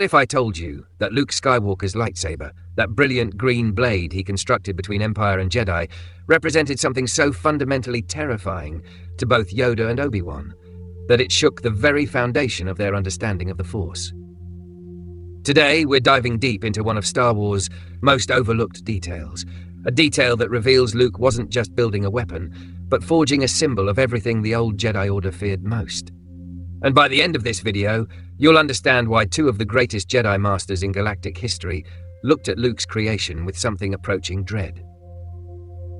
If I told you that Luke Skywalker's lightsaber, that brilliant green blade he constructed between Empire and Jedi, represented something so fundamentally terrifying to both Yoda and Obi-Wan, that it shook the very foundation of their understanding of the Force. Today, we're diving deep into one of Star Wars' most overlooked details, a detail that reveals Luke wasn't just building a weapon, but forging a symbol of everything the old Jedi Order feared most. And by the end of this video, you'll understand why two of the greatest Jedi Masters in galactic history looked at Luke's creation with something approaching dread.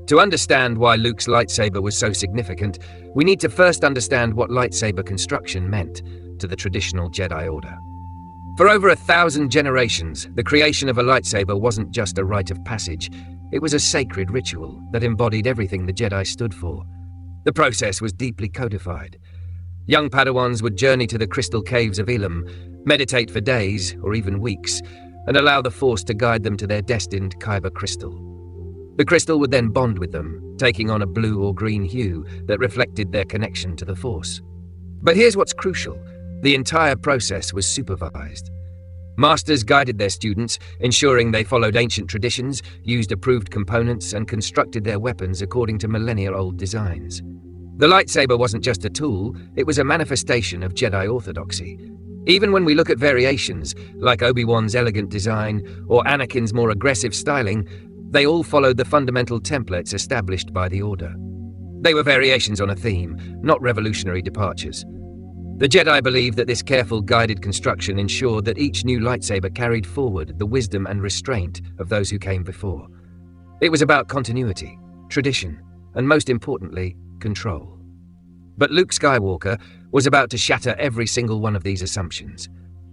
To understand why Luke's lightsaber was so significant, we need to first understand what lightsaber construction meant to the traditional Jedi Order. For over 1,000 generations, the creation of a lightsaber wasn't just a rite of passage, it was a sacred ritual that embodied everything the Jedi stood for. The process was deeply codified. Young Padawans would journey to the crystal caves of Elam, meditate for days or even weeks, and allow the Force to guide them to their destined Kyber crystal. The crystal would then bond with them, taking on a blue or green hue that reflected their connection to the Force. But here's what's crucial: the entire process was supervised. Masters guided their students, ensuring they followed ancient traditions, used approved components, and constructed their weapons according to millennia-old designs. The lightsaber wasn't just a tool, it was a manifestation of Jedi orthodoxy. Even when we look at variations, like Obi-Wan's elegant design or Anakin's more aggressive styling, they all followed the fundamental templates established by the Order. They were variations on a theme, not revolutionary departures. The Jedi believed that this careful, guided construction ensured that each new lightsaber carried forward the wisdom and restraint of those who came before. It was about continuity, tradition, and most importantly, control. But Luke Skywalker was about to shatter every single one of these assumptions.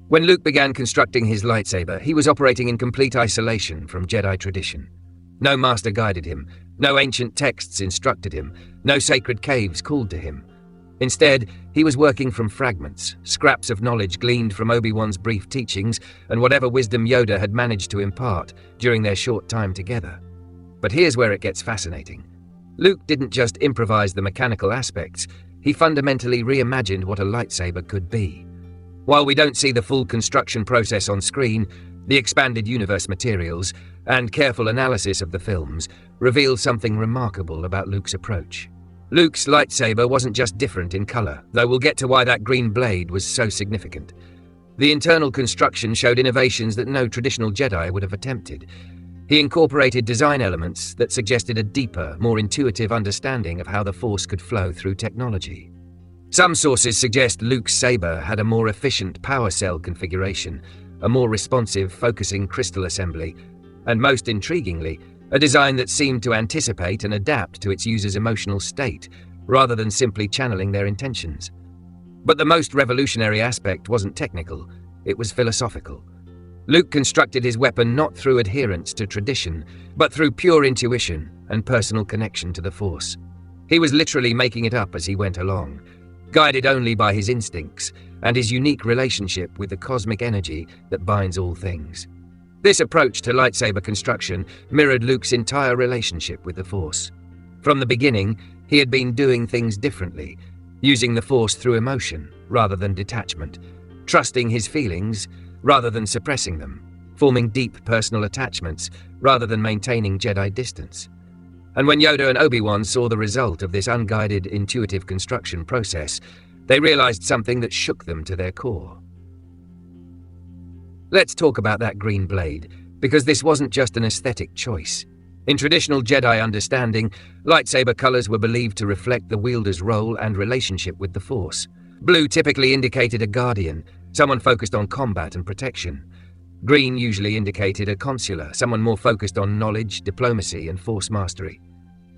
When Luke began constructing his lightsaber, he was operating in complete isolation from Jedi tradition. No master guided him, no ancient texts instructed him, no sacred caves called to him. Instead, he was working from fragments, scraps of knowledge gleaned from Obi-Wan's brief teachings and whatever wisdom Yoda had managed to impart during their short time together. But here's where it gets fascinating. Luke didn't just improvise the mechanical aspects, he fundamentally reimagined what a lightsaber could be. While we don't see the full construction process on screen, the expanded universe materials and careful analysis of the films reveal something remarkable about Luke's approach. Luke's lightsaber wasn't just different in color, though we'll get to why that green blade was so significant. The internal construction showed innovations that no traditional Jedi would have attempted. He incorporated design elements that suggested a deeper, more intuitive understanding of how the Force could flow through technology. Some sources suggest Luke's saber had a more efficient power cell configuration, a more responsive focusing crystal assembly, and most intriguingly, a design that seemed to anticipate and adapt to its user's emotional state, rather than simply channeling their intentions. But the most revolutionary aspect wasn't technical, it was philosophical. Luke constructed his weapon not through adherence to tradition, but through pure intuition and personal connection to the Force. He was literally making it up as he went along, guided only by his instincts and his unique relationship with the cosmic energy that binds all things. This approach to lightsaber construction mirrored Luke's entire relationship with the Force. From the beginning, he had been doing things differently, using the Force through emotion rather than detachment, trusting his feelings rather than suppressing them, forming deep personal attachments rather than maintaining Jedi distance. And when Yoda and Obi-Wan saw the result of this unguided, intuitive construction process, they realized something that shook them to their core. Let's talk about that green blade, because this wasn't just an aesthetic choice. In traditional Jedi understanding, lightsaber colors were believed to reflect the wielder's role and relationship with the Force. Blue typically indicated a guardian, someone focused on combat and protection. Green usually indicated a consular, someone more focused on knowledge, diplomacy, and Force mastery.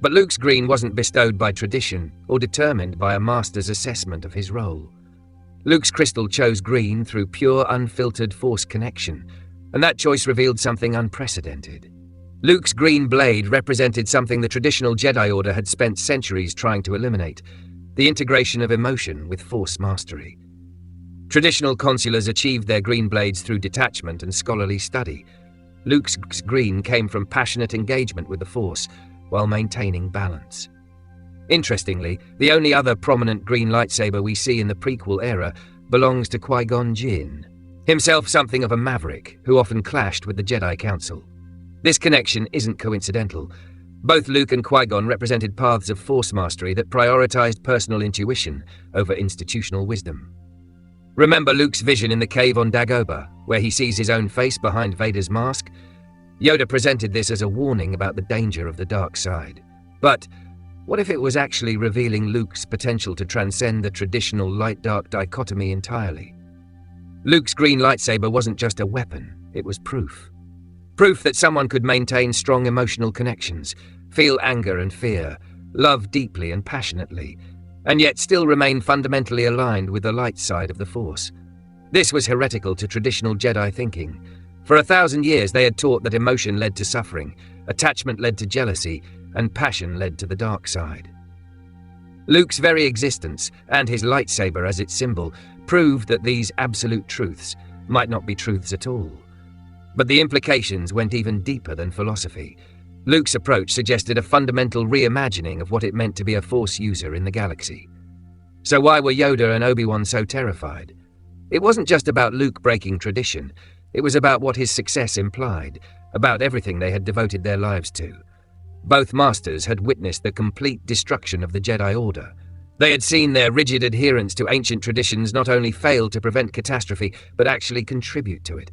But Luke's green wasn't bestowed by tradition or determined by a master's assessment of his role. Luke's crystal chose green through pure, unfiltered Force connection, and that choice revealed something unprecedented. Luke's green blade represented something the traditional Jedi Order had spent centuries trying to eliminate: the integration of emotion with Force mastery. Traditional consulars achieved their green blades through detachment and scholarly study. Luke's green came from passionate engagement with the Force, while maintaining balance. Interestingly, the only other prominent green lightsaber we see in the prequel era belongs to Qui-Gon Jinn. Himself something of a maverick who often clashed with the Jedi Council. This connection isn't coincidental. Both Luke and Qui-Gon represented paths of Force mastery that prioritized personal intuition over institutional wisdom. Remember Luke's vision in the cave on Dagobah, where he sees his own face behind Vader's mask? Yoda presented this as a warning about the danger of the dark side. But what if it was actually revealing Luke's potential to transcend the traditional light-dark dichotomy entirely? Luke's green lightsaber wasn't just a weapon, it was proof. Proof that someone could maintain strong emotional connections, feel anger and fear, love deeply and passionately, and yet still remain fundamentally aligned with the light side of the Force. This was heretical to traditional Jedi thinking. For 1,000 years they had taught that emotion led to suffering, attachment led to jealousy, and passion led to the dark side. Luke's very existence, and his lightsaber as its symbol, proved that these absolute truths might not be truths at all. But the implications went even deeper than philosophy. Luke's approach suggested a fundamental reimagining of what it meant to be a Force user in the galaxy. So why were Yoda and Obi-Wan so terrified? It wasn't just about Luke breaking tradition, it was about what his success implied, about everything they had devoted their lives to. Both masters had witnessed the complete destruction of the Jedi Order. They had seen their rigid adherence to ancient traditions not only fail to prevent catastrophe, but actually contribute to it.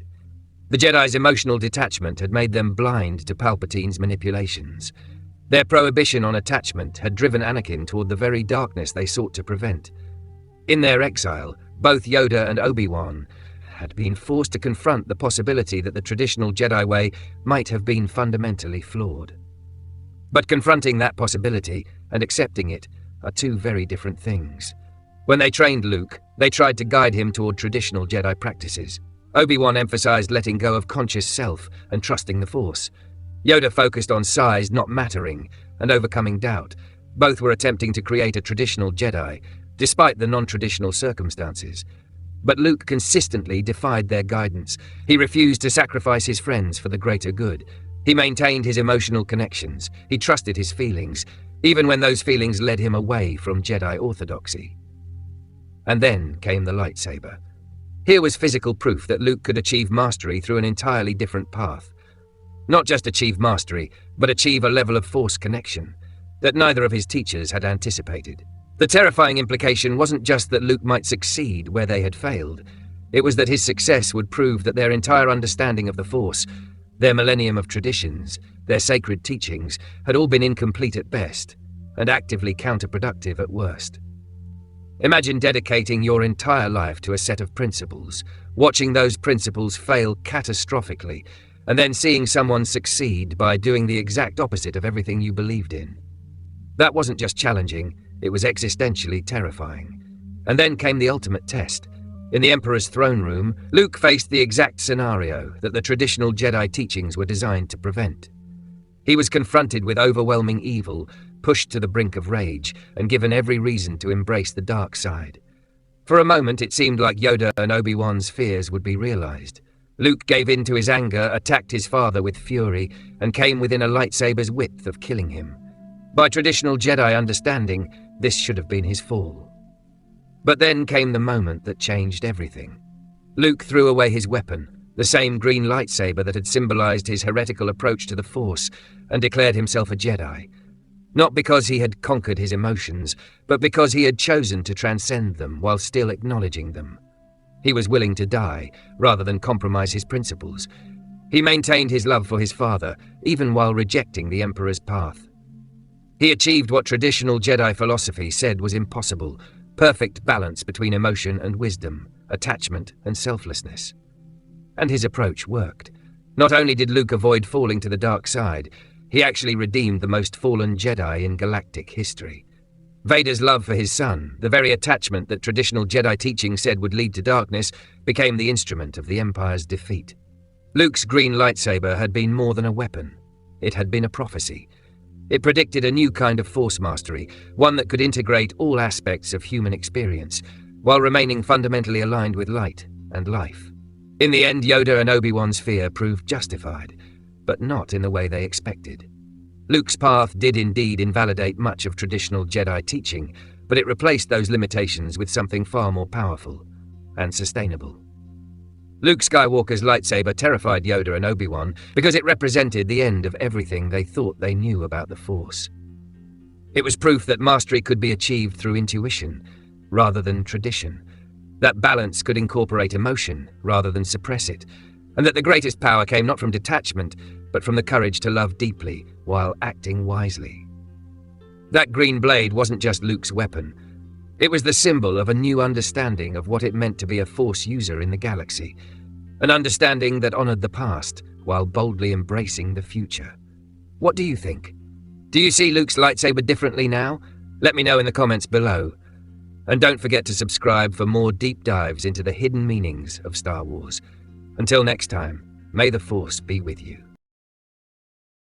The Jedi's emotional detachment had made them blind to Palpatine's manipulations. Their prohibition on attachment had driven Anakin toward the very darkness they sought to prevent. In their exile, both Yoda and Obi-Wan had been forced to confront the possibility that the traditional Jedi way might have been fundamentally flawed. But confronting that possibility and accepting it are two very different things. When they trained Luke, they tried to guide him toward traditional Jedi practices. Obi-Wan emphasized letting go of conscious self and trusting the Force. Yoda focused on size not mattering and overcoming doubt. Both were attempting to create a traditional Jedi, despite the non-traditional circumstances. But Luke consistently defied their guidance. He refused to sacrifice his friends for the greater good. He maintained his emotional connections. He trusted his feelings, even when those feelings led him away from Jedi orthodoxy. And then came the lightsaber. Here was physical proof that Luke could achieve mastery through an entirely different path. Not just achieve mastery, but achieve a level of Force connection that neither of his teachers had anticipated. The terrifying implication wasn't just that Luke might succeed where they had failed. It was that his success would prove that their entire understanding of the Force, their millennium of traditions, their sacred teachings, had all been incomplete at best, and actively counterproductive at worst. Imagine dedicating your entire life to a set of principles, watching those principles fail catastrophically, and then seeing someone succeed by doing the exact opposite of everything you believed in. That wasn't just challenging, it was existentially terrifying. And then came the ultimate test. In the Emperor's throne room, Luke faced the exact scenario that the traditional Jedi teachings were designed to prevent. He was confronted with overwhelming evil, pushed to the brink of rage, and given every reason to embrace the dark side. For a moment it seemed like Yoda and Obi-Wan's fears would be realized. Luke gave in to his anger, attacked his father with fury, and came within a lightsaber's width of killing him. By traditional Jedi understanding, this should have been his fall. But then came the moment that changed everything. Luke threw away his weapon, the same green lightsaber that had symbolized his heretical approach to the Force, and declared himself a Jedi. Not because he had conquered his emotions, but because he had chosen to transcend them while still acknowledging them. He was willing to die, rather than compromise his principles. He maintained his love for his father, even while rejecting the Emperor's path. He achieved what traditional Jedi philosophy said was impossible: perfect balance between emotion and wisdom, attachment and selflessness. And his approach worked. Not only did Luke avoid falling to the dark side, he actually redeemed the most fallen Jedi in galactic history. Vader's love for his son, the very attachment that traditional Jedi teaching said would lead to darkness, became the instrument of the Empire's defeat. Luke's green lightsaber had been more than a weapon. It had been a prophecy. It predicted a new kind of Force mastery, one that could integrate all aspects of human experience, while remaining fundamentally aligned with light and life. In the end, Yoda and Obi-Wan's fear proved justified, but not in the way they expected. Luke's path did indeed invalidate much of traditional Jedi teaching, but it replaced those limitations with something far more powerful and sustainable. Luke Skywalker's lightsaber terrified Yoda and Obi-Wan because it represented the end of everything they thought they knew about the Force. It was proof that mastery could be achieved through intuition rather than tradition, that balance could incorporate emotion rather than suppress it, and that the greatest power came not from detachment, but from the courage to love deeply while acting wisely. That green blade wasn't just Luke's weapon. It was the symbol of a new understanding of what it meant to be a Force user in the galaxy, an understanding that honored the past while boldly embracing the future. What do you think? Do you see Luke's lightsaber differently now? Let me know in the comments below. And don't forget to subscribe for more deep dives into the hidden meanings of Star Wars. Until next time, may the Force be with you.